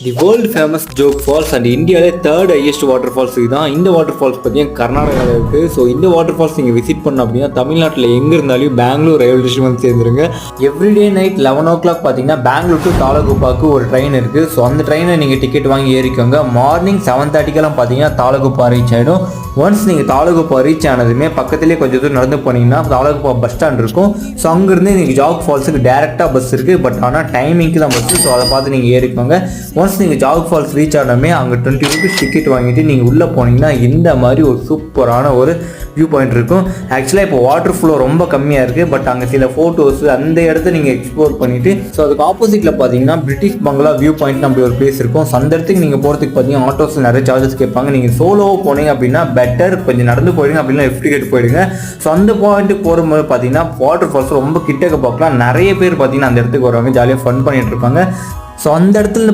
The world famous Jog falls and இந்தியாவிலே third highest water falls இதுதான். இந்த வாட்டர் ஃபால்ஸ் பார்த்தீங்கன்னா கர்நாடகாவில் இருக்குது. ஸோ இந்த வாட்டர் ஃபால்ஸ் நீங்கள் விசிட் பண்ணோம் அப்படின்னா தமிழ்நாட்டில் எங்கே இருந்தாலும் பெங்களூர் ரயில்வே ஸ்டேஷன் வந்து சேர்ந்துருங்க. எவ்ரிடே நைட் 11 o'clock பார்த்தீங்கன்னா பெங்களூர் டு தாலகுப்பாக்கு ஒரு ட்ரெயின் இருக்குது. ஸோ அந்த ட்ரெயினை நீங்கள் டிக்கெட் வாங்கி ஏறிக்கோங்க. மார்னிங் 7:30 பார்த்தீங்கன்னா தாலகுப்பா ரீச் ஆகிடும். ஒன்ஸ் நீங்கள் தாலகுப்பா ரீச் ஆனதுமே பக்கத்துலேயே கொஞ்சம் தூரம் நடந்து போனீங்கன்னா தாலகுப்பா பஸ் ஸ்டாண்ட் இருக்கும். ஸோ அங்கேருந்து நீங்கள் ஜாக் ஃபால்ஸுக்கு டேரெக்டாக பஸ் இருக்குது. பட் ஆனால் டைமிங்க்கு தான் பஸ்ஸு. ஸோ அதை பார்த்து நீங்கள் ஏறிக்கோங்க. ஒன்ஸ் நீங்கள் ஜாக் ஃபால்ஸ் ரீச் ஆனமே அங்கே 20 rupees டிக்கெட் வாங்கிட்டு நீங்கள் உள்ளே போனீங்கன்னா இந்த மாதிரி ஒரு சூப்பரான ஒரு வியூ பாயிண்ட் இருக்கும். ஆக்சுவலாக இப்போ வாட்டர் ஃப்ளோ ரொம்ப கம்மியாக இருக்குது. பட் அங்கே சில ஃபோட்டோஸ் அந்த இடத்த நீங்கள் எக்ஸ்ப்ளோர் பண்ணிவிட்டு ஸோ அதுக்கு ஆப்போசிட்டில் பார்த்தீங்கன்னா பிரிட்டிஷ் பங்களா வியூ பாயிண்ட் அப்படி ஒரு பிளேஸ் இருக்கும். ஸோ அந்த இடத்துக்கு நீங்கள் போகிறதுக்கு பார்த்தீங்கன்னா ஆட்டோஸ் நிறைய சார்ஜஸ் கேட்பாங்க. நீங்கள் சோலோவாக போனீங்க அப்படின்னா பெட்டர், கொஞ்சம் நடந்து போயிடுங்க, அப்படின்னா லிஃப்ட் டிக்கெட் போயிடுங்க. ஸோ அந்த பாயிண்ட்டுக்கு போகும்போது பார்த்தீங்கன்னா வாட்டர் ஃபால்ஸ் ரொம்ப கிட்டக்க பார்க்கலாம். நிறைய பேர் பார்த்தீங்கன்னா அந்த இடத்துக்கு வருவாங்க, ஜாலியாக ஃபன் பண்ணிட்டு இருப்பாங்க. ஸோ அந்த இடத்துல